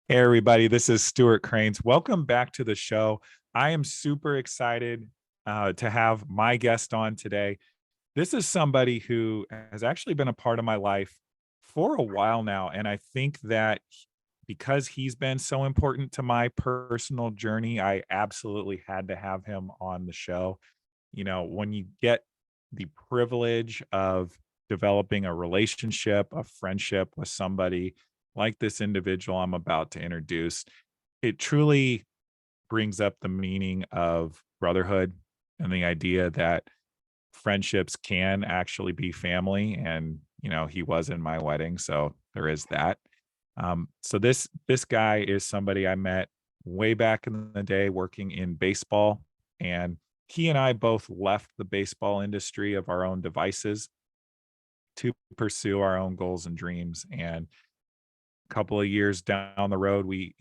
Hey, everybody, this is Stewart Kraintz. Welcome back to the show. I am super excited to have my guest on today. This is somebody who has actually been a part of my life for a while now. And I think that because he's been so important to my personal journey, I absolutely had to have him on the show. When you get the privilege of developing a relationship, a friendship with somebody like this individual I'm about to introduce, it truly brings up the meaning of brotherhood and the idea that friendships can actually be family. And, he was in my wedding. So there is that. So this guy is somebody I met way back in the day working in baseball. And he and I both left the baseball industry of our own devices to pursue our own goals and dreams. And a couple of years down the road, we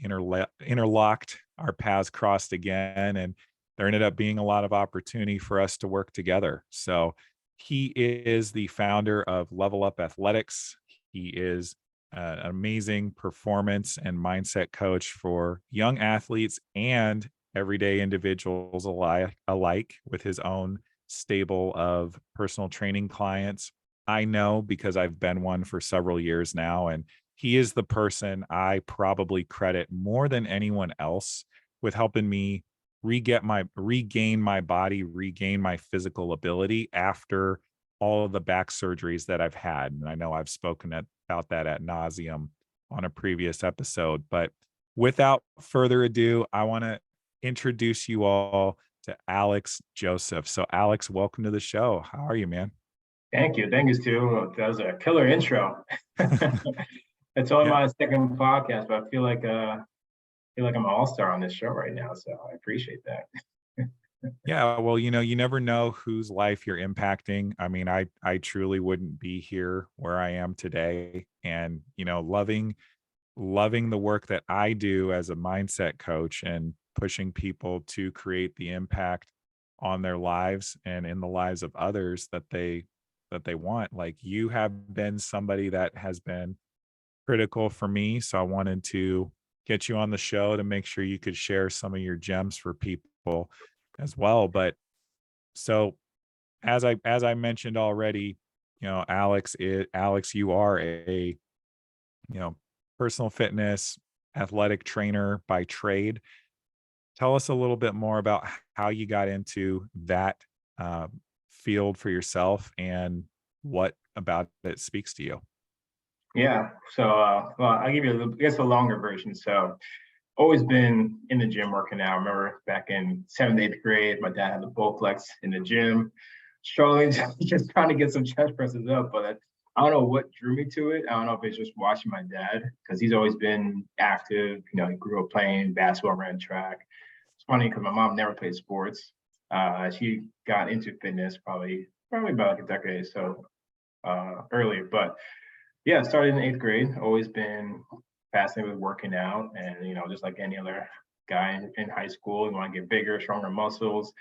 interlocked, our paths crossed again, and there ended up being a lot of opportunity for us to work together. So he is the founder of Level Up Athletics. He is an amazing performance and mindset coach for young athletes and everyday individuals alike with his own stable of personal training clients. I know because I've been one for several years now, and he is the person I probably credit more than anyone else with helping me regain my body, regain my physical ability after all of the back surgeries that I've had. And I know I've about that at nauseum on a previous episode. But without further ado, I want to introduce you all to Alex Joseph. So, Alex, welcome to the show. How are you, man? Thank you. Thank you, Stu. That was a killer intro. It's only Yeah. my second podcast, but I feel like I'm an all-star on this show right now, so I appreciate that. Yeah, well, you never know whose life you're impacting. I mean, I truly wouldn't be here where I am today. And, loving the work that I do as a mindset coach and pushing people to create the impact on their lives and in the lives of others that they want. Like, you have been somebody that has been critical for me. So I wanted to get you on the show to make sure you could share some of your gems for people as well. But so as I mentioned already, Alex, you are a you know personal fitness athletic trainer by trade. Tell us a little bit more about how you got into that uh, field for yourself and what about it speaks to you. Yeah. So I'll give you I guess a longer version. So always been in the gym working out. I remember back in seventh, eighth grade, my dad had the Bowflex in the gym, struggling just trying to get some chest presses up. But I don't know what drew me to it. I don't know if it's just watching my dad because he's always been active. He grew up playing basketball, ran track. It's funny because my mom never played sports. She got into fitness probably about like a decade or so earlier. But yeah, started in eighth grade. Always been fascinated with working out, and just like any other guy in high school, you want to get bigger, stronger muscles.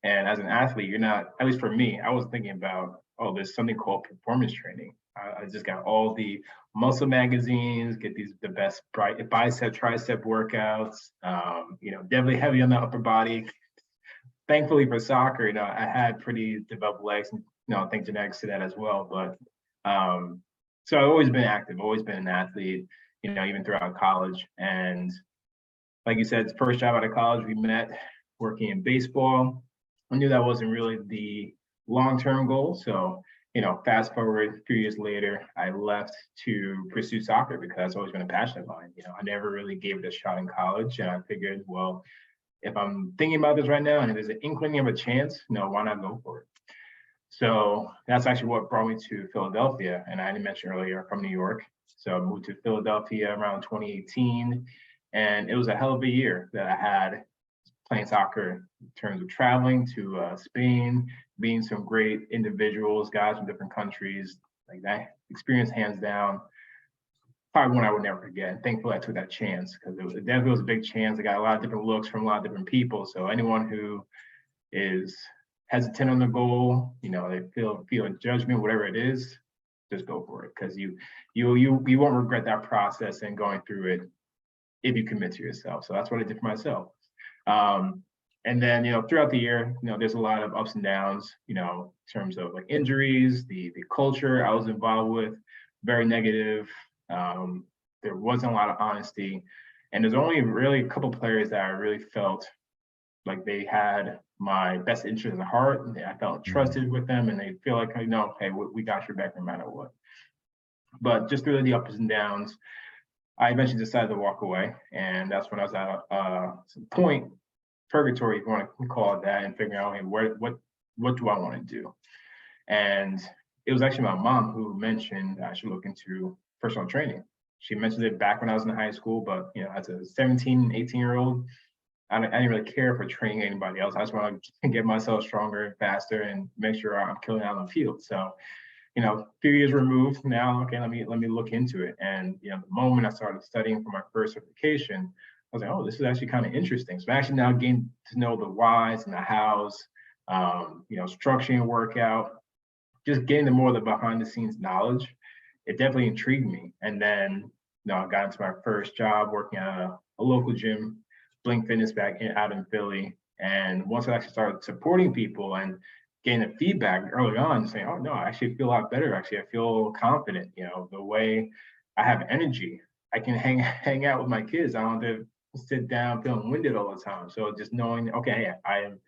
And as an athlete, you're not. At least for me, I was thinking about, oh, there's something called performance training. I just got all the muscle magazines, get the best bicep, tricep workouts. Definitely heavy on the upper body. Thankfully for soccer, I had pretty developed legs, and I think genetics to that as well. But so I've always been active, always been an athlete, even throughout college. And like you said, first job out of college, we met working in baseball. I knew that wasn't really the long-term goal. So, fast forward a few years later, I left to pursue soccer because it's always been a passion of mine. I never really gave it a shot in college. And I figured, well, if I'm thinking about this right now and if there's an inkling of a chance, why not go for it? So that's actually what brought me to Philadelphia. And I didn't mention earlier, I'm from New York. So I moved to Philadelphia around 2018. And it was a hell of a year that I had playing soccer in terms of traveling to Spain, meeting some great individuals, guys from different countries. Like that experience, hands down, probably one I would never forget. And thankfully, I took that chance because it definitely was a big chance. I got a lot of different looks from a lot of different people. So anyone who is hesitant on the goal, they feel judgment, whatever it is, just go for it because you won't regret that process and going through it if you commit to yourself. So that's what I did for myself. Um, and then, throughout the year, there's a lot of ups and downs, in terms of like injuries, the culture I was involved with, very negative. Um, there wasn't a lot of honesty. And there's only really a couple players that I really felt like they had my best interest at heart. And I felt Mhm. trusted with them, and they feel like, hey, we got your back no matter what. But just through the ups and downs, I eventually decided to walk away, and that's when I was at some point, purgatory, if you want to call it that, and figuring out, hey, what do I want to do? And it was actually my mom who mentioned I should look into personal training. She mentioned it back when I was in high school, but as a 17, 18-year-old, I didn't really care for training anybody else. I just want to get myself stronger and faster and make sure I'm killing out on the field. So a few years removed now, okay, let me look into it. And the moment I started studying for my first certification, I was like, oh, this is actually kind of interesting. So I actually now getting to know the whys and the hows, structuring a workout, just getting the more of the behind the scenes knowledge. It definitely intrigued me. And then, I got into my first job working at a local gym, Blink Fitness out in Philly. And once I actually started supporting people and getting the feedback early on, saying, oh no, I actually feel a lot better. Actually, I feel confident, the way I have energy. I can hang out with my kids. I don't have to sit down feeling winded all the time. So just knowing, okay, I am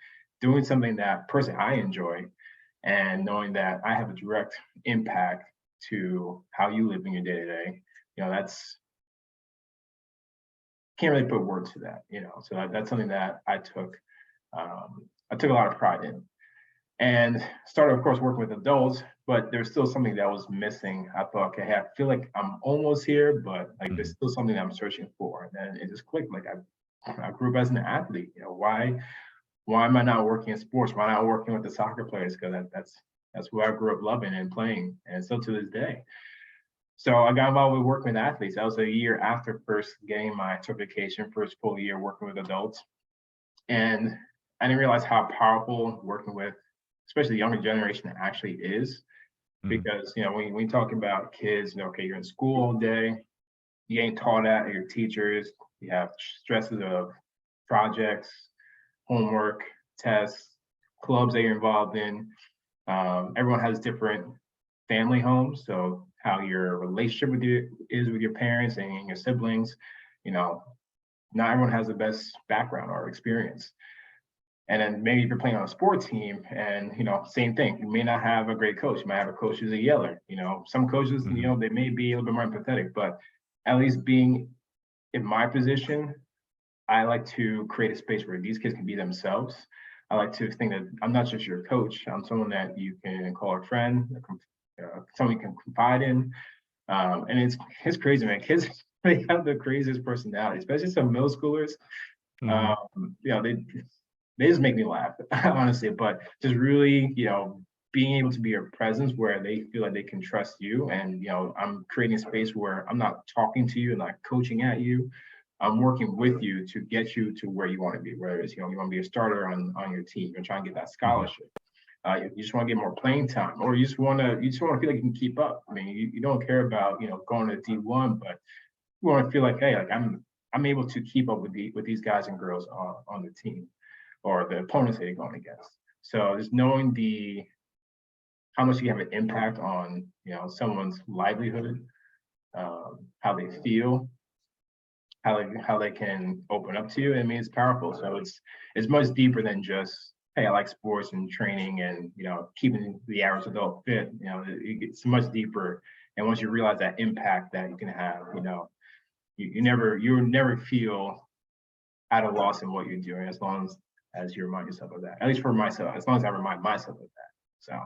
doing something that personally I enjoy, and knowing that I have a direct impact to how you live in your day to day, that's can't really put words to that, So that's something that I took a lot of pride in, and started, of course, working with adults. But there's still something that was missing. I thought, okay, hey, I feel like I'm almost here, but like there's Mhm. still something that I'm searching for. And then it just clicked. Like I grew up as an athlete. Why am I not working in sports? Why not working with the soccer players? Because that's who I grew up loving and playing, and still to this day. So I got involved with working with athletes. That was a year after first getting my certification, first full year working with adults. And I didn't realize how powerful working with, especially the younger generation, actually is. Mhm. Because, when you talk about kids, okay, you're in school all day, you ain't taught at your teachers, you have stresses of projects, homework, tests, clubs that you're involved in. Everyone has different family homes, so how your relationship with you is with your parents and your siblings, you know, not everyone has the best background or experience. And then maybe if you're playing on a sports team, and same thing, you may not have a great coach. You might have a coach who's a yeller. Some coaches, Mhm. they may be a little bit more empathetic, but at least being in my position, I like to create a space where these kids can be themselves. I like to think that I'm not just your coach. I'm someone that you can call a friend, someone you can confide in. And it's crazy, man. Kids, they have the craziest personality, especially some middle schoolers. Mhm. They just make me laugh, honestly. But just really, being able to be a presence where they feel like they can trust you, and I'm creating a space where I'm not talking to you and not coaching at you. I'm working with you to get you to where you want to be. Whether it's you want to be a starter on your team, you're trying to get that Mhm. scholarship. You just want to get more playing time, or you just want to feel like you can keep up. I mean, you don't care about going to D1, but you want to feel like, hey, like I'm able to keep up with these guys and girls on the team, or the opponents that you're going against. So just knowing the how much you have an impact on someone's livelihood, how they feel, how they can open up to you. I mean, it's powerful. So it's much deeper than just, hey, I like sports and training and keeping the average adult fit. It's much deeper. And once you realize that impact that you can have, you never feel at a loss in what you're doing, as long as you remind yourself of that. At least for myself, as long as I remind myself of that. So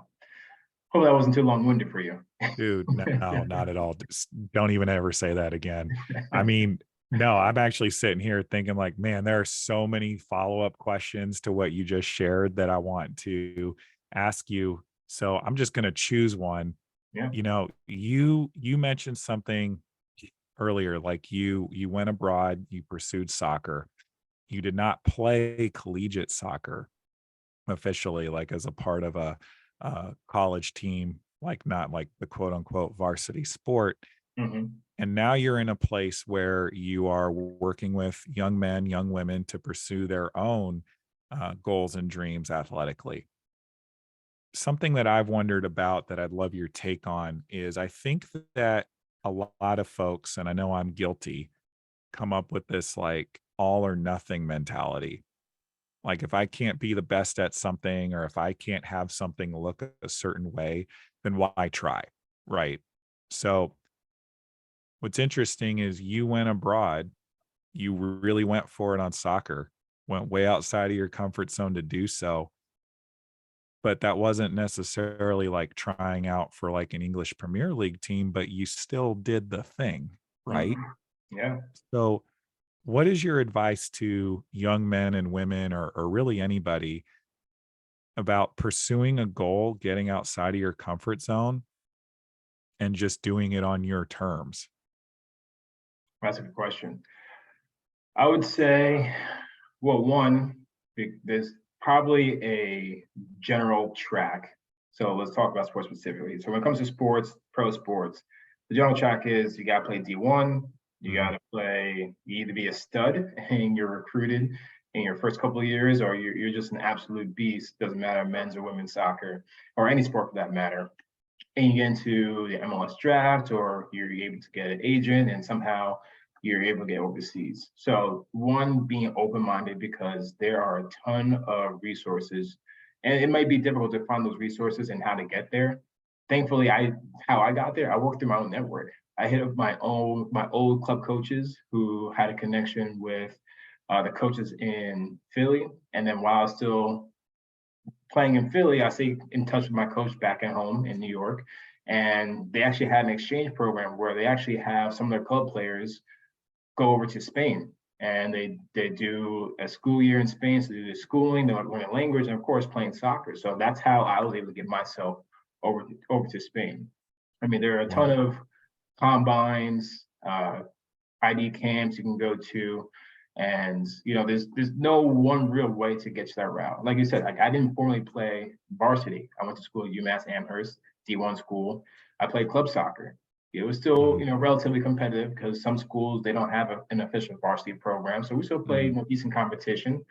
hope that wasn't too long-winded for you. Dude, no, not at all. Just don't even ever say that again. I mean, no, I'm actually sitting here thinking like, man, there are so many follow-up questions to what you just shared that I want to ask you. So I'm just going to choose one. Yeah. You mentioned something earlier, like you went abroad, you pursued soccer. You did not play collegiate soccer officially, like as a part of a college team, like not like the quote unquote varsity sport. Mhm. And now you're in a place where you are working with young men, young women to pursue their own goals and dreams athletically. Something that I've wondered about that I'd love your take on is I think that a lot of folks, and I know I'm guilty, come up with this like all or nothing mentality. Like if I can't be the best at something or if I can't have something look a certain way, then why try? Right. So what's interesting is you went abroad, you really went for it on soccer, went way outside of your comfort zone to do so. But that wasn't necessarily like trying out for like an English Premier League team, but you still did the thing, right? Mhm. Yeah. So, what is your advice to young men and women or really anybody about pursuing a goal, getting outside of your comfort zone and just doing it on your terms? That's a good question. I would say, well, one, there's probably a general track. So let's talk about sports specifically. So when it comes to sports, pro sports, the general track is you got to play D1, you got Mhm. to play, you either be a stud and you're recruited in your first couple of years, or you're just an absolute beast. Doesn't matter, men's or women's soccer, or any sport for that matter. And you get into the MLS draft, or you're able to get an agent, and somehow you're able to get overseas. So, one, being open minded because there are a ton of resources, and it might be difficult to find those resources and how to get there. Thankfully, how I got there, I worked through my own network. I hit up my old club coaches who had a connection with the coaches in Philly, and then while I was still playing in Philly, I stayed in touch with my coach back at home in New York. And they actually had an exchange program where they actually have some of their club players go over to Spain. And they do a school year in Spain. So they do schooling, they learn a language, and of course playing soccer. So that's how I was able to get myself over to Spain. I mean, there are a ton Wow. of combines, ID camps you can go to. And there's no one real way to get to that route. Like you said, like I didn't formally play varsity. I went to school at UMass Amherst, D1 school. I played club soccer. It was still, Mhm. relatively competitive because some schools they don't have an official varsity program. So we still played Mhm. decent competition.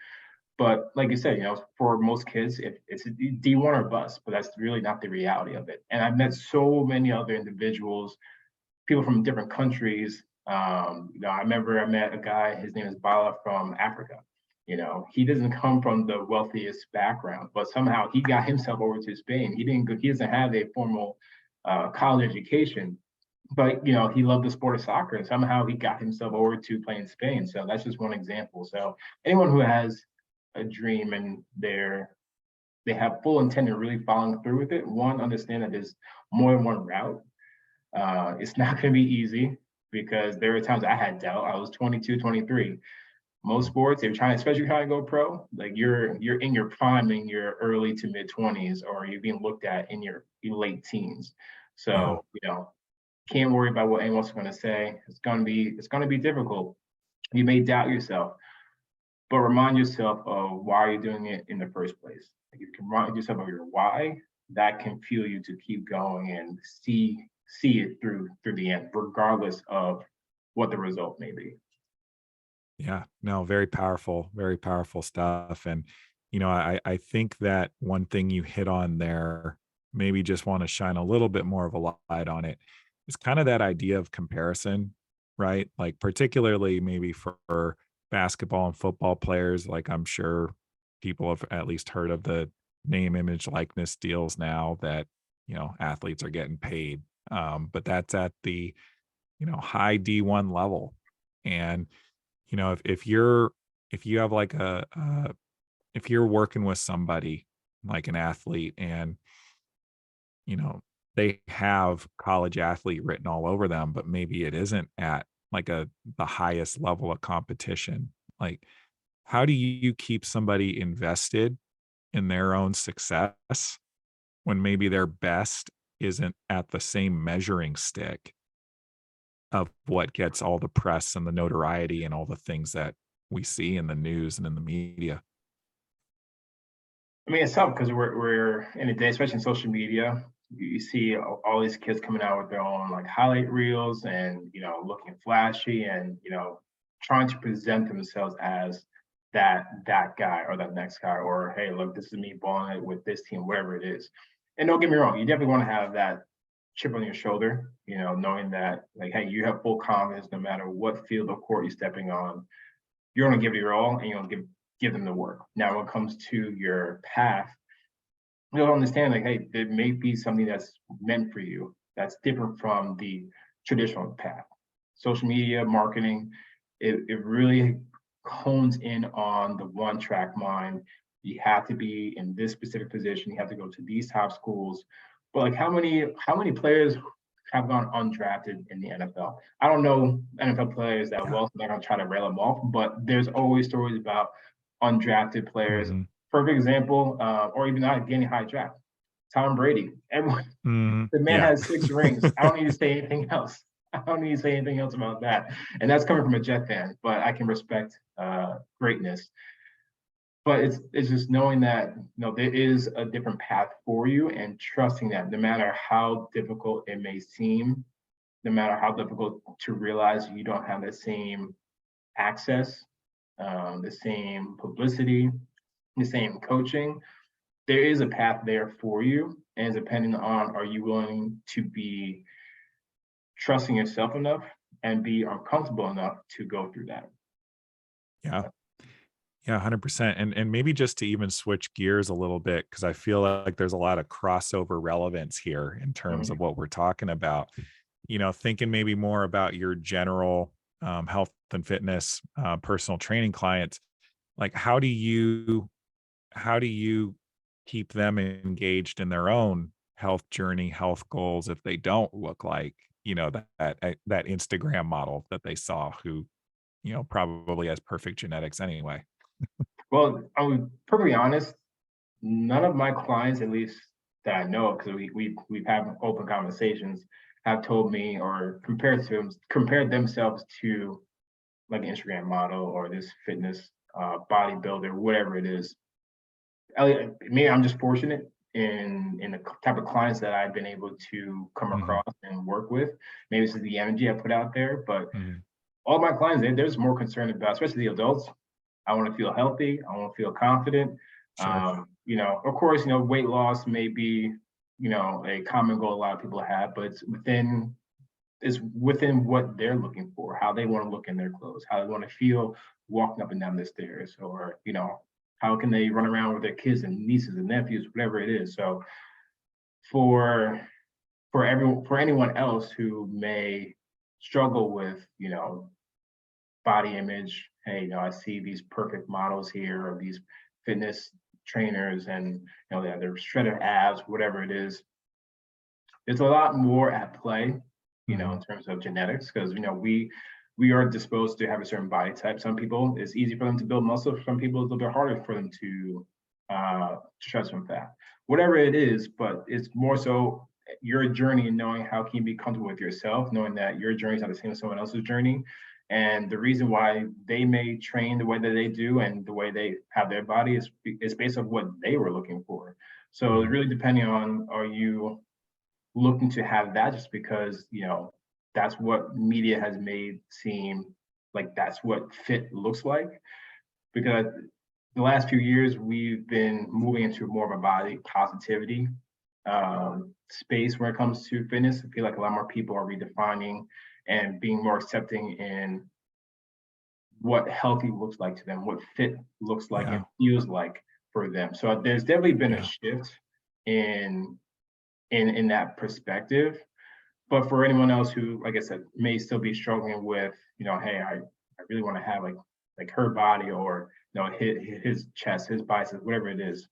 But like you said, for most kids, it's a D1 or bust, but that's really not the reality of it. And I've met so many other individuals, people from different countries. I remember I met a guy, his name is Bala from Africa. He doesn't come from the wealthiest background, but somehow he got himself over to Spain. He doesn't have a formal college education, but he loved the sport of soccer, and somehow he got himself over to play in Spain. So that's just one example. So anyone who has a dream and they have full intent of really following through with it, one, understand that there's more than one route. It's not going to be easy because there were times I had doubt. I was 22, 23. Most sports, if you're trying, especially trying to go pro, like you're in your prime in your early to mid 20s, or you're being looked at in your late teens. Yeah. So can't worry about what anyone's going to say. It's going to be difficult. You may doubt yourself, but remind yourself of why you're doing it in the first place. If you can remind yourself of your why, that can fuel you to keep going and see it through the end, regardless of what the result may be. Yeah, no, very powerful stuff. And, I think that one thing you hit on there, maybe just want to shine a little bit more of a light on it, is kind of that idea of comparison, right? Like, particularly maybe for basketball and football players, like I'm sure people have at least heard of the name, image, likeness deals now that, athletes are getting paid. But that's at the, high D1 level. And if you have like if you're working with somebody like an athlete and, you know, they have college athlete written all over them, but maybe it isn't at like the highest level of competition. Like, how do you keep somebody invested in their own success when maybe their best isn't at the same measuring stick of what gets all the press and the notoriety and all the things that we see in the news and in the media? I mean, it's tough because we're in a day, especially in social media. You see all these kids coming out with their own like highlight reels and, looking flashy and, trying to present themselves as that guy or that next guy, or hey, look, this is me balling it with this team, whatever it is. And don't get me wrong, you definitely want to have that chip on your shoulder, knowing that like, hey, you have full confidence no matter what field of court you're stepping on. You're going to give it your all, and you're going to give them the work. Now, when it comes to your path, you'll understand like, hey, there may be something that's meant for you that's different from the traditional path. Social media marketing, it really hones in on the one track mind. You have to be in this specific position. You have to go to these top schools. But like, how many players have gone undrafted in the NFL? I don't know NFL players that well, so I'm not gonna try to rail them off. But there's always stories about undrafted players. Mm-hmm. Perfect example, or even not getting high draft. Tom Brady. Everyone, the man has 6 rings. I don't need to say anything else. I don't need to say anything else about that. And that's coming from a Jet fan, but I can respect greatness. But it's just knowing that there is a different path for you, and trusting that no matter how difficult it may seem, no matter how difficult to realize you don't have the same access, the same publicity, the same coaching, there is a path there for you. And depending on, are you willing to be trusting yourself enough and be uncomfortable enough to go through that? Yeah. Yeah, 100%. And maybe just to even switch gears a little bit, because I feel like there's a lot of crossover relevance here in terms of what we're talking about. Thinking maybe more about your general health and fitness, personal training clients. Like, how do you keep them engaged in their own health journey, health goals, if they don't look like that Instagram model that they saw, who probably has perfect genetics anyway? Well, I'm perfectly honest. None of my clients, at least that I know of, because we've had open conversations, have told me or compared themselves to like an Instagram model or this fitness bodybuilder, whatever it is. Me, I'm just fortunate in the type of clients that I've been able to come across and work with. Maybe this is the energy I put out there, but all my clients, they're just more concerned about, especially the adults. I want to feel healthy. I want to feel confident. Sure. Of course, weight loss may be, a common goal a lot of people have, but it's within what they're looking for, how they want to look in their clothes, how they want to feel walking up and down the stairs, or, how can they run around with their kids and nieces and nephews, whatever it is. So for anyone else who may struggle with, body image, hey, I see these perfect models here, or these fitness trainers, and they have their shredded abs, whatever it is. There's a lot more at play, in terms of genetics, because we are disposed to have a certain body type. Some people, it's easy for them to build muscle. Some people, it's a little bit harder for them to shed some fat. Whatever it is, but it's more so your journey and knowing how can you be comfortable with yourself, knowing that your journey is not the same as someone else's journey. And the reason why they may train the way that they do and the way they have their body is based on what they were looking for. So really depending on, are you looking to have that just because, that's what media has made seem like that's what fit looks like? Because the last few years, we've been moving into more of a body positivity space when it comes to fitness. I feel like a lot more people are redefining and being more accepting in what healthy looks like to them, what fit looks like and feels like for them. So there's definitely been a shift in that perspective. But for anyone else who, like I said, may still be struggling with, hey, I really want to have like her body, or his chest, his biceps, whatever it is,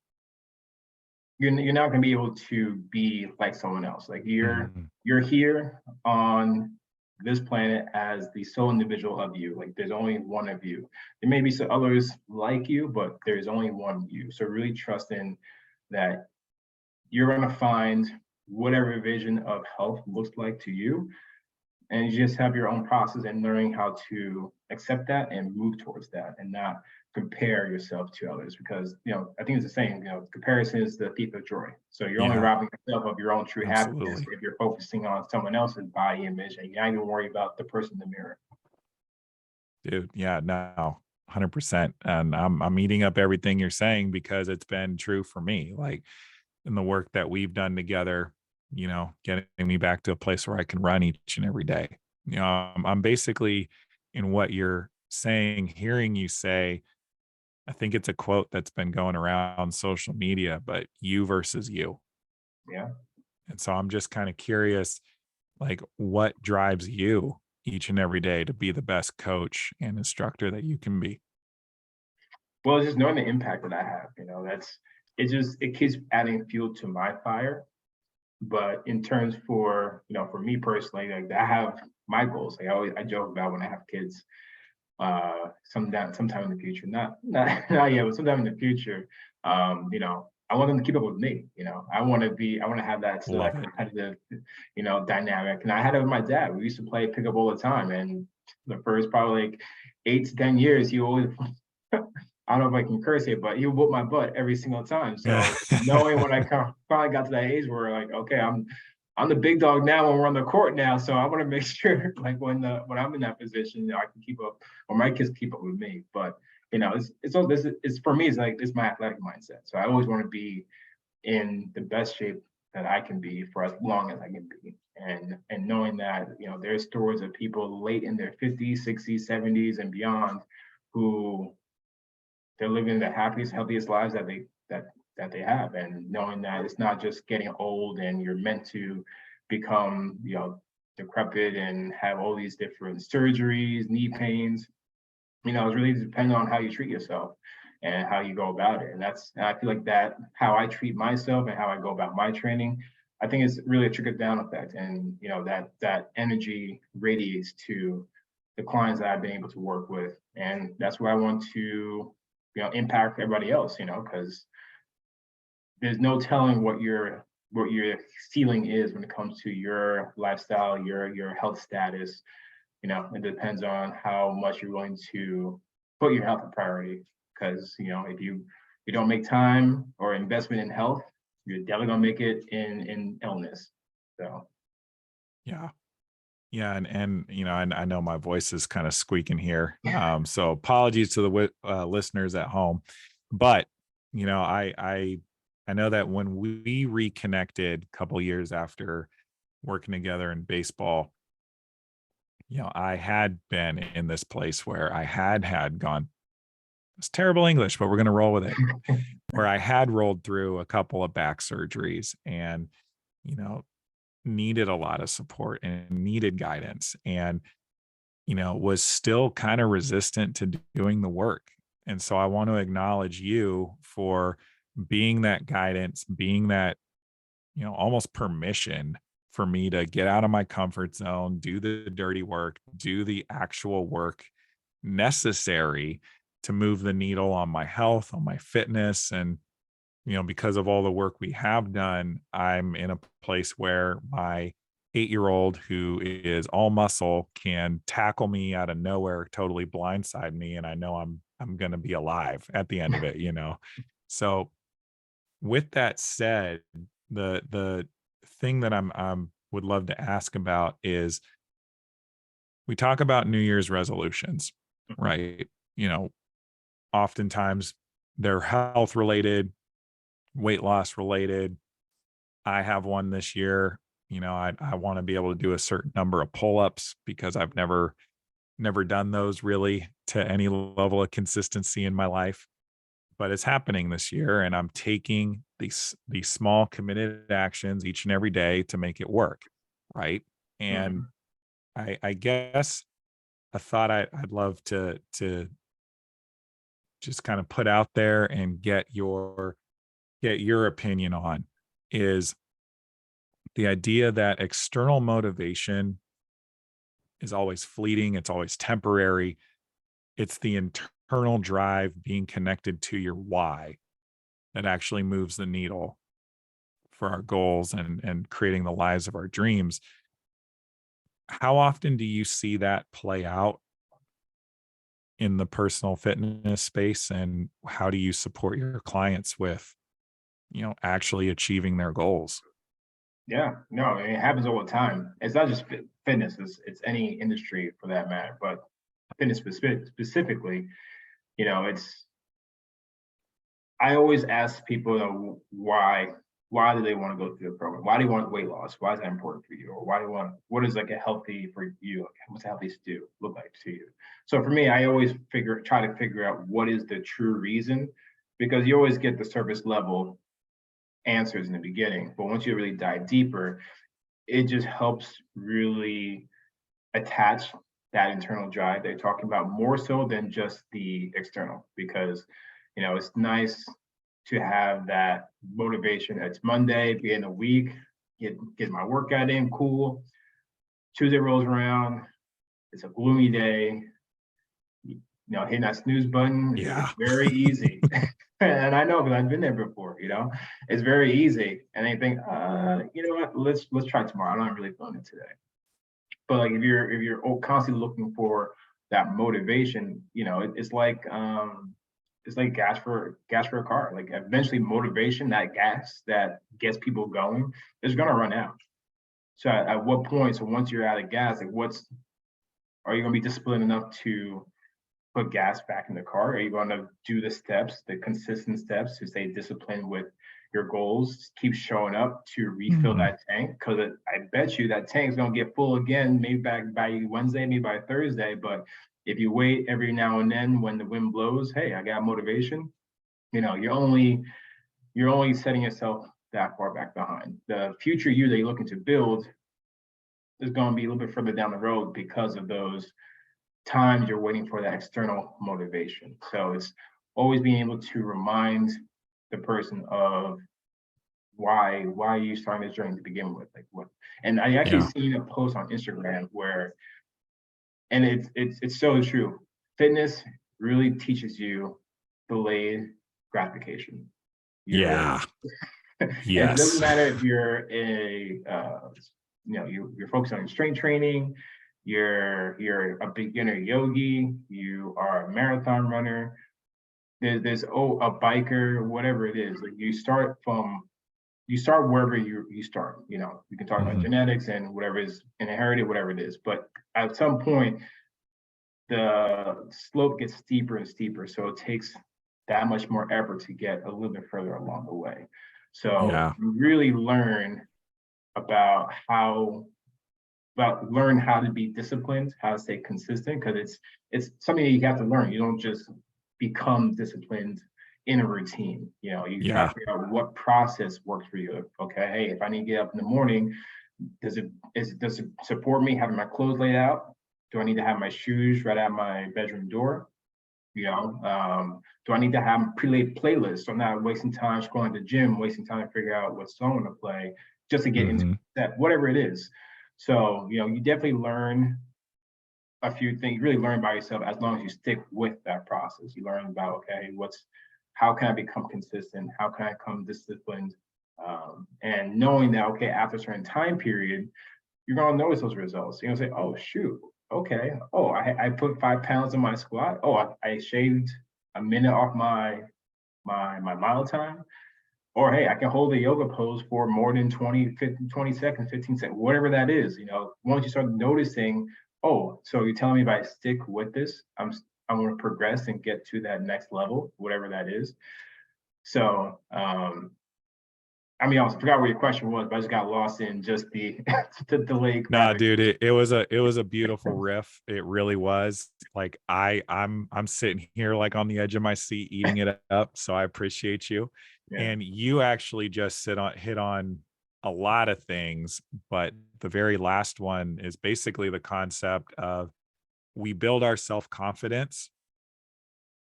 you're not going to be able to be like someone else. Like you're here on this planet as the sole individual of you. Like there's only one of you. There may be some others like you, but there's only one you. So really trust in that you're going to find whatever vision of health looks like to you, and you just have your own process and learning how to accept that and move towards that, and not compare yourself to others, because I think it's the same. Comparison is the thief of joy. So you're only Yeah, robbing yourself of your own true happiness absolutely. if you're focusing on someone else's body image and you're not even worried about the person in the mirror. Dude, yeah, no, 100%. And I'm eating up everything you're saying because it's been true for me. Like in the work that we've done together, getting me back to a place where I can run each and every day. I'm basically in what you're saying, hearing you say, I think it's a quote that's been going around social media, but you versus you. Yeah. And so I'm just kind of curious, like, what drives you each and every day to be the best coach and instructor that you can be? Well, it's just knowing the impact that I have. It keeps adding fuel to my fire. But in terms for me personally, like I have my goals. Like I joke about when I have kids, sometime in the future, not yet, but sometime in the future, I want them to keep up with me. I want to have Love that it. competitive, dynamic. And I had it with my dad. We used to play pickup all the time, and the first probably like 8 to 10 years, he always I don't know if I can curse it, but he would whoop my butt every single time. So knowing when I finally got to that age where like, okay, I'm the big dog now when we're on the court now. So I want to make sure like when I'm in that position, I can keep up, or my kids keep up with me. But it's all this is for me, it's my athletic mindset. So I always want to be in the best shape that I can be for as long as I can be. And knowing that, there's stories of people late in their 50s, 60s, 70s and beyond who they're living the happiest, healthiest lives that they have, and knowing that it's not just getting old and you're meant to become, decrepit and have all these different surgeries, knee pains. It's really depending on how you treat yourself and how you go about it. And I feel like that how I treat myself and how I go about my training, I think it's really a trickle down effect, and that energy radiates to the clients that I've been able to work with, and that's where I want to impact everybody else. Because there's no telling what your ceiling is when it comes to your lifestyle, your health status. It depends on how much you're willing to put your health a priority. Because if you don't make time or investment in health, you're definitely gonna make it in illness. So Yeah. Yeah. And I know my voice is kind of squeaking here. So apologies to the listeners at home. But, I know that when we reconnected a couple years after working together in baseball, I had been in this place where I had gone, it's terrible English, but we're going to roll with it, where I had rolled through a couple of back surgeries and, you know, needed a lot of support and needed guidance and, was still kind of resistant to doing the work. And so I want to acknowledge you for being that guidance, being that, almost permission for me to get out of my comfort zone, do the dirty work, do the actual work necessary to move the needle on my health, on my fitness. And, because of all the work we have done, I'm in a place where my 8-year old who is all muscle can tackle me out of nowhere, totally blindside me. And I know I'm going to be alive at the end of it. So with that said, the thing that I'm would love to ask about is we talk about New Year's resolutions, right? You know, oftentimes they're health related, weight loss related. I have one this year. I want to be able to do a certain number of pull-ups because I've never done those really to any level of consistency in my life. But it's happening this year, and I'm taking these small committed actions each and every day to make it work, right? And mhm. I guess a thought I'd love to just kind of put out there and get your opinion on is the idea that external motivation is always fleeting, it's always temporary. It's the internal drive being connected to your why that actually moves the needle for our goals and creating the lives of our dreams. How often do you see that play out in the personal fitness space, and how do you support your clients with, actually achieving their goals? Yeah, no, it happens all the time. It's not just fitness; it's any industry for that matter. But fitness specifically, it's I always ask people, why do they want to go through the program? Why do you want weight loss? Why is that important for you? Or why do you want what is like a healthy for you? Like, what's healthy do look like to you? So for me, I always try to figure out what is the true reason, because you always get the surface level answers in the beginning, but once you really dive deeper, it just helps really attach that internal drive they're talking about more so than just the external, because it's nice to have that motivation. It's Monday, beginning the week, get my workout in, cool. Tuesday rolls around, it's a gloomy day. Hitting that snooze button is Yeah. very easy. And I know because I've been there before, it's very easy. And they think, you know what, let's try tomorrow. I'm not really feeling it today. But like if you're constantly looking for that motivation, it's like gas for a car. Like eventually motivation, that gas that gets people going, is gonna run out. So at what point, so once you're out of gas, like are you gonna be disciplined enough to put gas back in the car? Are you gonna do the steps, the consistent steps to stay disciplined with your goals, keep showing up to refill Mhm. that tank? Because I bet you that tank's gonna get full again, maybe back by Wednesday, maybe by Thursday. But if you wait every now and then when the wind blows, hey, I got motivation. You're only setting yourself that far back behind. The future you that you're looking to build is going to be a little bit further down the road because of those times you're waiting for that external motivation. So it's always being able to remind the person of why are you starting this journey to begin with, like what. And I actually Yeah. seen a post on Instagram where, and it's so true, fitness really teaches you delayed gratification. You're Yeah. And it doesn't Yes. matter if you're you're focused on strength training, you're a beginner yogi, you are a marathon runner, there's a biker, whatever it is. Like you start wherever you start. You can talk about Mhm. genetics and whatever is inherited, whatever it is. But at some point, the slope gets steeper and steeper. So it takes that much more effort to get a little bit further along the way. So Yeah. you really learn about learn how to be disciplined, how to stay consistent, because it's something that you have to learn. You don't just become disciplined in a routine. You try to Yeah. figure out what process works for you. Okay, hey, if I need to get up in the morning, does it support me having my clothes laid out? Do I need to have my shoes right at my bedroom door? Do I need to have a pre-laid playlist? So I'm not wasting time scrolling the gym, wasting time to figure out what song to play just to get into Mhm. that, whatever it is. So, you definitely learn a few things, you really learn by yourself as long as you stick with that process. You learn about, okay, how can I become consistent? How can I become disciplined? And knowing that, okay, after a certain time period, you're gonna notice those results. You're gonna say, oh shoot, okay. Oh, I put 5 pounds in my squat. Oh, I shaved a minute off my mile time. Or hey, I can hold a yoga pose for more than 20 seconds, 15 seconds, whatever that is. Once you start noticing, oh, so you're telling me if I stick with this, I'm gonna progress and get to that next level, whatever that is. So I mean, I also forgot what your question was, but I just got lost in just the the delay Nah, graphic. dude, it was a beautiful riff. It really was. Like I'm sitting here like on the edge of my seat eating it up. So I appreciate you. Yeah. And you actually just hit on a lot of things, but the very last one is basically the concept of we build our self-confidence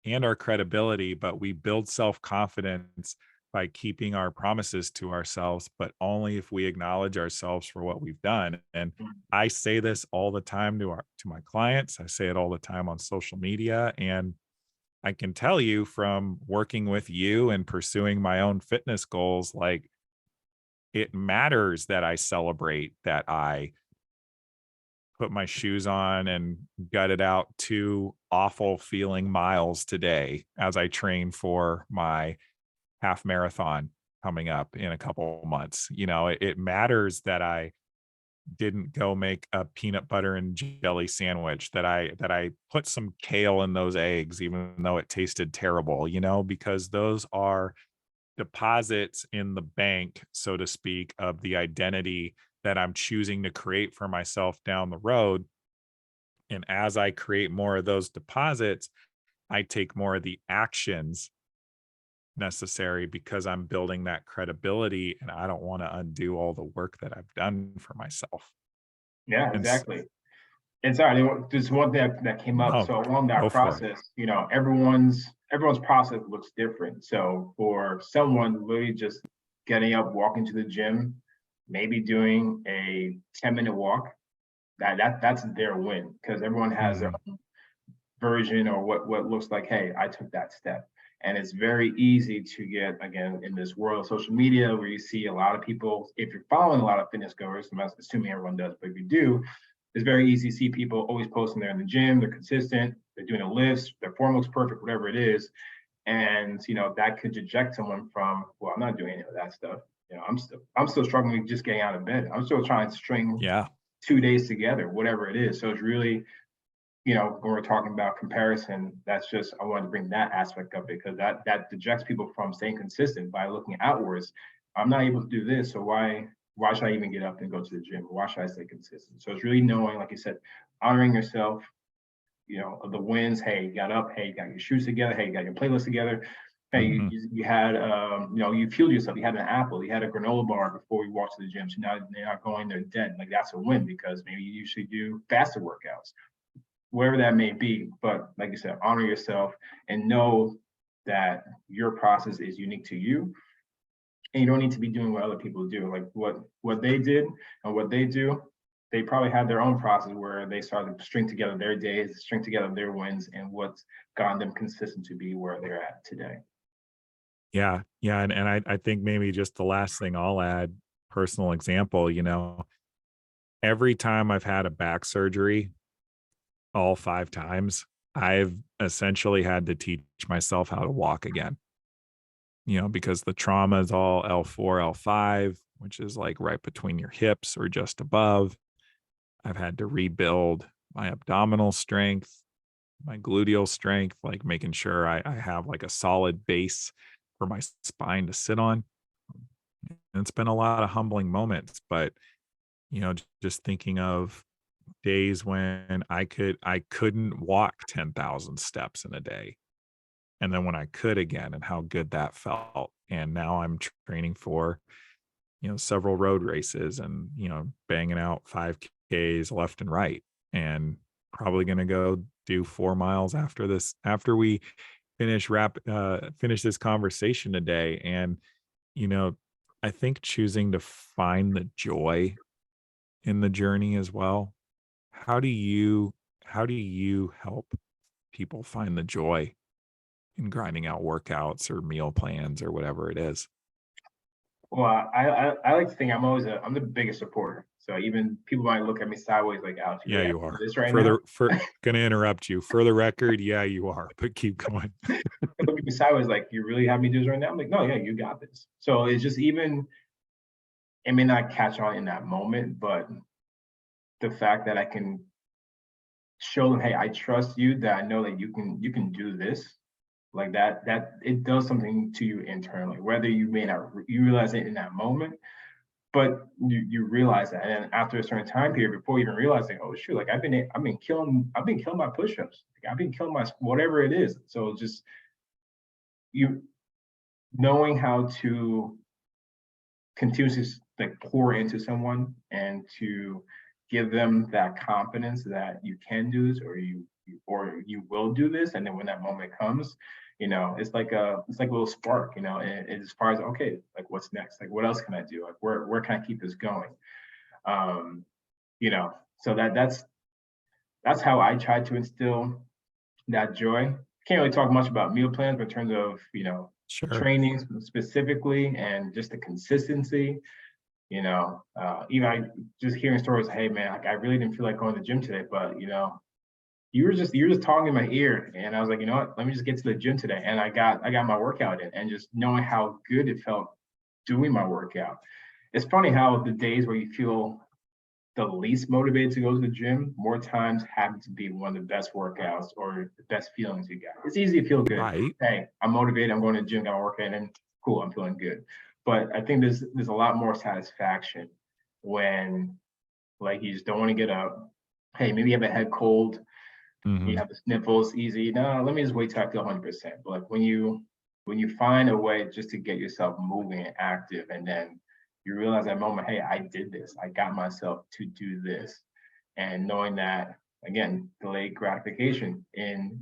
and our credibility, but we build self-confidence by keeping our promises to ourselves, but only if we acknowledge ourselves for what we've done. And I say this all the time to my clients. I say it all the time on social media. And I can tell you from working with you and pursuing my own fitness goals, like it matters that I celebrate that I put my shoes on and gutted out 2 awful feeling miles today as I train for my half marathon coming up in a couple months. It matters that I didn't go make a peanut butter and jelly sandwich, that I put some kale in those eggs even though it tasted terrible, because those are deposits in the bank, so to speak, of the identity that I'm choosing to create for myself down the road. And as I create more of those deposits, I take more of the actions necessary because I'm building that credibility and I don't want to undo all the work that I've done for myself. Yeah, And exactly. And sorry, there's one thing that came up. no, So along go that for it. process, everyone's process looks different. So for someone literally just getting up, walking to the gym, maybe doing a 10-minute walk, that's their win because everyone has their Mhm. version or what looks like, hey, I took that step. And it's very easy to get, again, in this world of social media where you see a lot of people, if you're following a lot of fitness goers, I'm not assuming everyone does, but if you do, it's very easy to see people always posting they're in the gym, they're consistent, they're doing a list, their form looks perfect, whatever it is. And that could deject someone from, well, I'm not doing any of that stuff. I'm still struggling just getting out of bed. I'm still trying to string Yeah. 2 days together, whatever it is. So it's really, when we're talking about comparison, that's just, I wanted to bring that aspect of it because that dejects people from staying consistent by looking outwards. I'm not able to do this, so why should I even get up and go to the gym? Why should I stay consistent? So it's really knowing, like you said, honoring yourself, of the wins. Hey, you got up. Hey, you got your shoes together. Hey, you got your playlist together. Hey, you, Mhm. you, you had, you fueled yourself. You had an apple. You had a granola bar before you walked to the gym. So now you're not going there dead. Like that's a win because maybe you usually do faster workouts, wherever that may be. But like you said, honor yourself and know that your process is unique to you. And you don't need to be doing what other people do. Like what they did and what they do, they probably had their own process where they started to string together their days, string together their wins, and what's gotten them consistent to be where they're at today. Yeah. Yeah. And I think maybe just the last thing I'll add, personal example, every time I've had a back surgery, all 5 times, I've essentially had to teach myself how to walk again, because the trauma is all L4, L5, which is like right between your hips or just above. I've had to rebuild my abdominal strength, my gluteal strength, like making sure I have like a solid base for my spine to sit on. And it's been a lot of humbling moments, but just thinking of days when I couldn't walk 10,000 steps in a day. And then when I could again and how good that felt. And now I'm training for, several road races and, banging out 5Ks left and right and probably going to go do 4 miles after this, after we finish this conversation today. And, you know, I think choosing to find the joy in the journey as well. How do you how do you help people find the joy in grinding out workouts or meal plans or whatever it is? Well, I like to think I'm the biggest supporter. So even people might look at me sideways like, Alex, you Yeah, really have you to are. do this right now? For gonna interrupt you. For the record, yeah, you are, but keep going. Look at me sideways like, you really have me do this right now? I'm like, no, yeah, you got this. So it's just even, it may not catch on in that moment, but the fact that I can show them, hey, I trust you, that I know that you can do this, like that it does something to you internally, whether you may not you realize it in that moment, but you realize that, and after a certain time period, before you even realizing, oh shoot, like I've been killing my push-ups, like, I've been killing my whatever it is. So just you knowing how to continuously like pour into someone and to give them that confidence that you can do this, or you will do this, and then when that moment comes, it's like a little spark, and as far as, okay, like what's next, like what else can I do, like where can I keep this going, um you know so that's how I try to instill that joy. Can't really talk much about meal plans, but in terms of Sure. training specifically and just the consistency, Even I just hearing stories, hey man, like, I really didn't feel like going to the gym today, but you were just talking in my ear, and I was like, you know what, let me just get to the gym today. And I got my workout in, and just knowing how good it felt doing my workout. It's funny how the days where you feel the least motivated to go to the gym, more times happen to be one of the best workouts or the best feelings you get. It's easy to feel good. Right. Hey, I'm motivated. I'm going to the gym, got my workout, and cool, I'm feeling good. But I think there's a lot more satisfaction when, like, you just don't want to get up. Hey, maybe you have a head cold, you Hmm. have the sniffles, easy. No, let me just wait till I feel 100%. But like when you find a way just to get yourself moving and active, and then you realize that moment, hey, I did this. I got myself to do this, and knowing that, again, delayed gratification in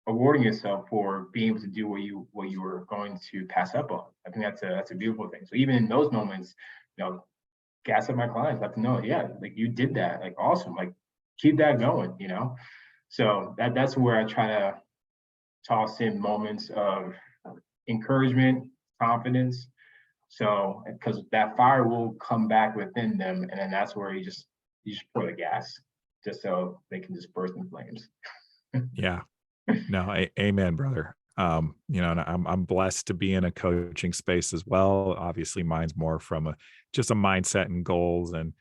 awarding yourself for being able to do what you were going to pass up on. I think that's a beautiful thing. So even in those moments, you know, gas up my clients, let them know, yeah, like you did that, like awesome, like keep that going. So that's where I try to toss in moments of encouragement, confidence. So because that fire will come back within them, and then that's where you just pour the gas, just so they can just burst in flames. Yeah. No, amen, brother. And I'm blessed to be in a coaching space as well. Obviously, mine's more from just a mindset and goals and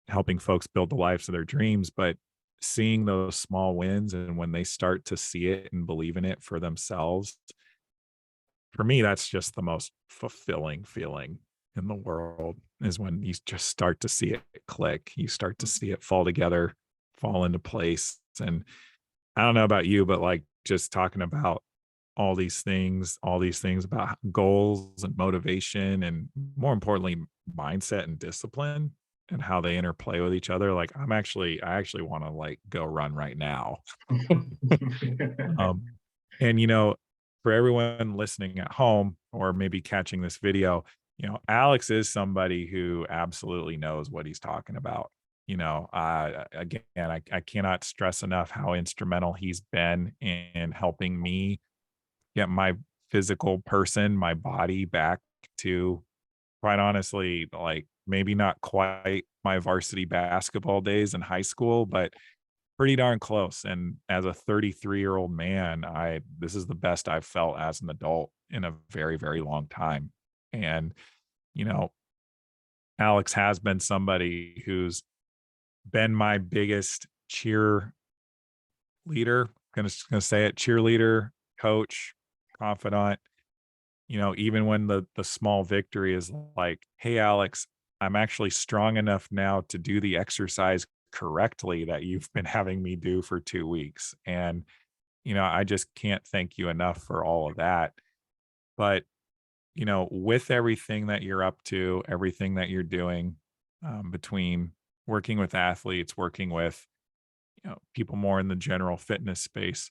helping folks build the lives of their dreams. But seeing those small wins and when they start to see it and believe in it for themselves, for me, that's just the most fulfilling feeling in the world is when you just start to see it click. You start to see it fall together, fall into place. And I don't know about you, but like just talking about all these things about goals and motivation, and more importantly, mindset and discipline and how they interplay with each other. Like I actually want to like go run right now. Um, and for everyone listening at home or maybe catching this video, Alex is somebody who absolutely knows what he's talking about. Again, I cannot stress enough how instrumental he's been in helping me get my physical person, my body back to, quite honestly, like maybe not quite my varsity basketball days in high school, but pretty darn close. And as a 33-year-old man, this is the best I've felt as an adult in a very, very long time. And, you know, Alex has been somebody who's been my biggest gonna say it, cheerleader, coach, confidant. Even when the small victory is like, "Hey, Alex, I'm actually strong enough now to do the exercise correctly that you've been having me do for 2 weeks." And, I just can't thank you enough for all of that. But, with everything that you're up to, everything that you're doing, between working with athletes, working with, people more in the general fitness space,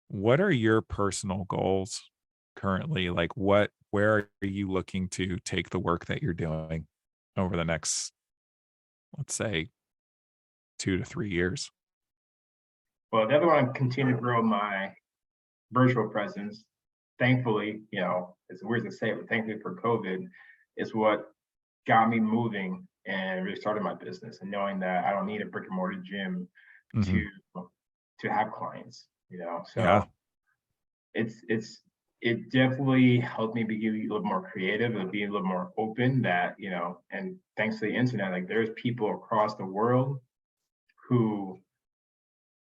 what are your personal goals currently? Like where are you looking to take the work that you're doing over the next, let's say, 2 to 3 years? Well, I definitely want to continue to grow my virtual presence. Thankfully, it's weird to say, but thankfully for COVID, is what got me moving and really started my business, and knowing that I don't need a brick and mortar gym Mhm. to to have clients. Yeah. So it definitely helped me be a little more creative and be a little more open, and thanks to the internet, like there's people across the world who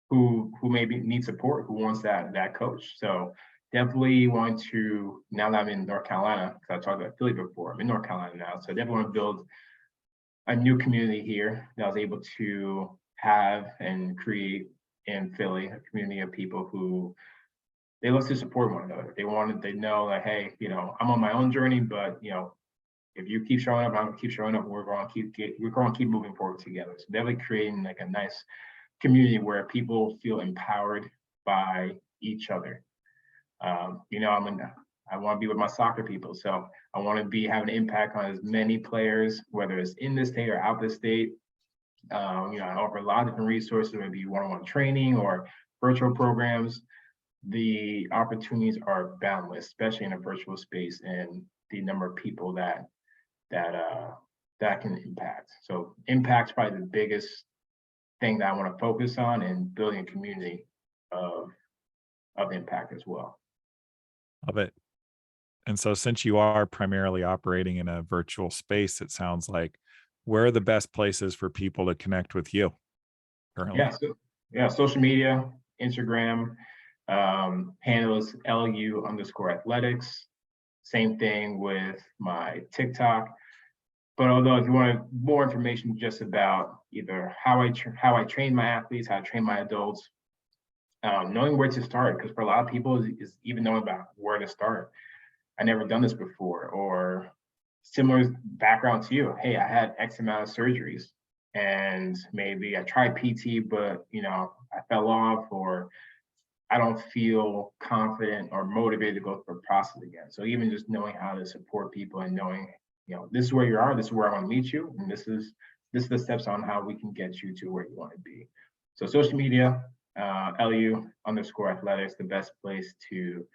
who maybe need support, who wants that coach. So definitely want to, now that I'm in North Carolina, because I talked about Philly before, I'm in North Carolina now. So I definitely want to build a new community here that I was able to have and create in Philly, a community of people who they love to support one another. They know that, hey, I'm on my own journey, but if you keep showing up, I'm gonna keep showing up. We're going to keep moving forward together. So definitely creating like a nice community where people feel empowered by each other. I want to be with my soccer people, so I want to be having an impact on as many players, whether it's in the state or out the state. I offer a lot of different resources, maybe one-on-one training or virtual programs. The opportunities are boundless, especially in a virtual space, and the number of people that that that can impact. So impact's probably the biggest thing that I want to focus on, and building a community of impact as well. Love it. And so since you are primarily operating in a virtual space, it sounds like, where are the best places for people to connect with you Yeah, currently? so yeah, social media, Instagram, handle is LU_athletics. Same thing with my TikTok. But although if you want more information just about either how I train my athletes, how I train my adults, knowing where to start, because for a lot of people is even knowing about where to start. I never done this before, or similar background to you. Hey, I had X amount of surgeries, and maybe I tried PT, but I fell off, or I don't feel confident or motivated to go through the process again. So even just knowing how to support people, and knowing, this is where you are, this is where I want to meet you, and this is the steps on how we can get you to where you want to be. So social media, LU_athletics, the best place to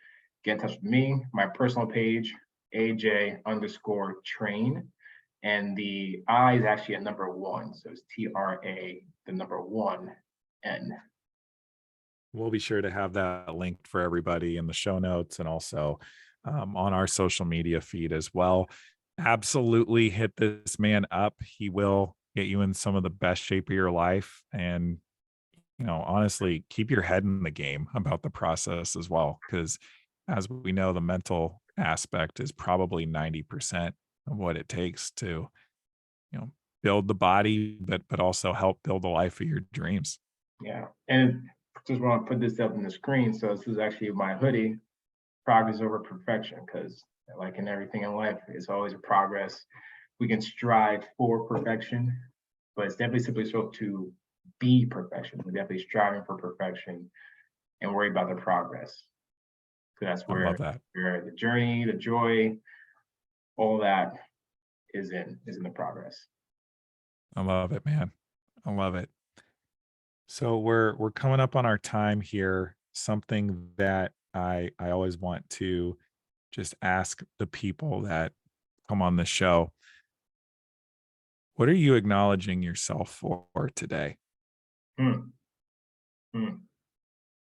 get in touch with me. My personal page, AJ_train. And the I is actually a number one. So it's TRA, the number one N. We'll be sure to have that linked for everybody in the show notes, and also on our social media feed as well. Absolutely hit this man up. He will get you in some of the best shape of your life. And, honestly, keep your head in the game about the process as well. Because as we know, the mental aspect is probably 90% of what it takes to, you know, build the body, but also help build the life of your dreams. Yeah. And just want to put this up on the screen. So this is actually my hoodie, progress over perfection, because like in everything in life, it's always a progress. We can strive for perfection, but it's definitely simply so to be perfection. We're definitely striving for perfection and worry about the progress. So that's I love that. where the journey, the joy, all that is in the progress. I love it, man. I love it. So we're coming up on our time here. Something that I always want to just ask the people that come on the show. What are you acknowledging yourself for today? Hmm, hmm.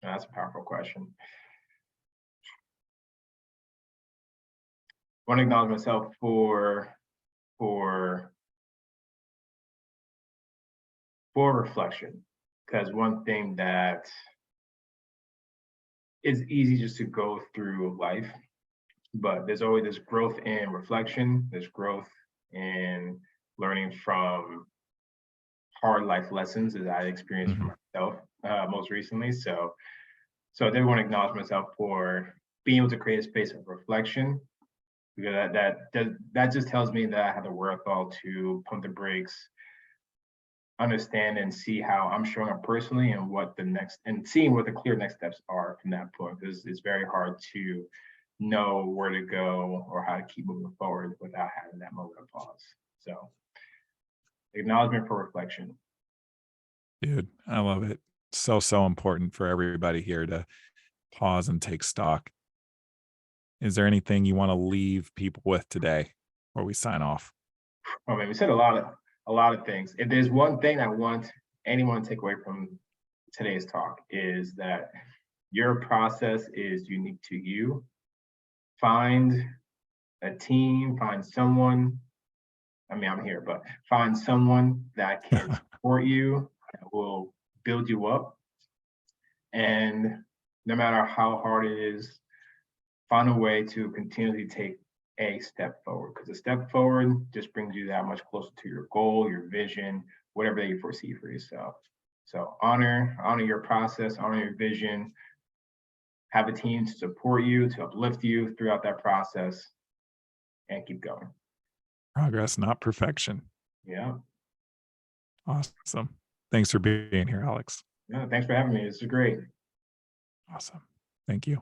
That's a powerful question. I want to acknowledge myself for reflection, because one thing that is easy just to go through life, but there's always this growth in reflection, there's growth in learning from hard life lessons that I experienced for Mhm. myself most recently. So I did want to acknowledge myself for being able to create a space of reflection, because that just tells me that I have the wherewithal to pump the brakes, understand and see how I'm showing up personally, and seeing what the clear next steps are from that point. Because it's very hard to know where to go or how to keep moving forward without having that moment of pause. So acknowledgement for reflection. Dude, I love it. So, so important for everybody here to pause and take stock. Is there anything you want to leave people with today before we sign off? I mean, we said a lot of things. If there's one thing I want anyone to take away from today's talk, is that your process is unique to you. Find a team, find someone. I mean, I'm here, but find someone that can support you, that will build you up. And no matter how hard it is, find a way to continually take a step forward, because a step forward just brings you that much closer to your goal, your vision, whatever that you foresee for yourself. So honor your process, honor your vision, have a team to support you, to uplift you throughout that process, and keep going. Progress, not perfection. Yeah. Awesome. Thanks for being here, Alex. Yeah. Thanks for having me. This is great. Awesome. Thank you.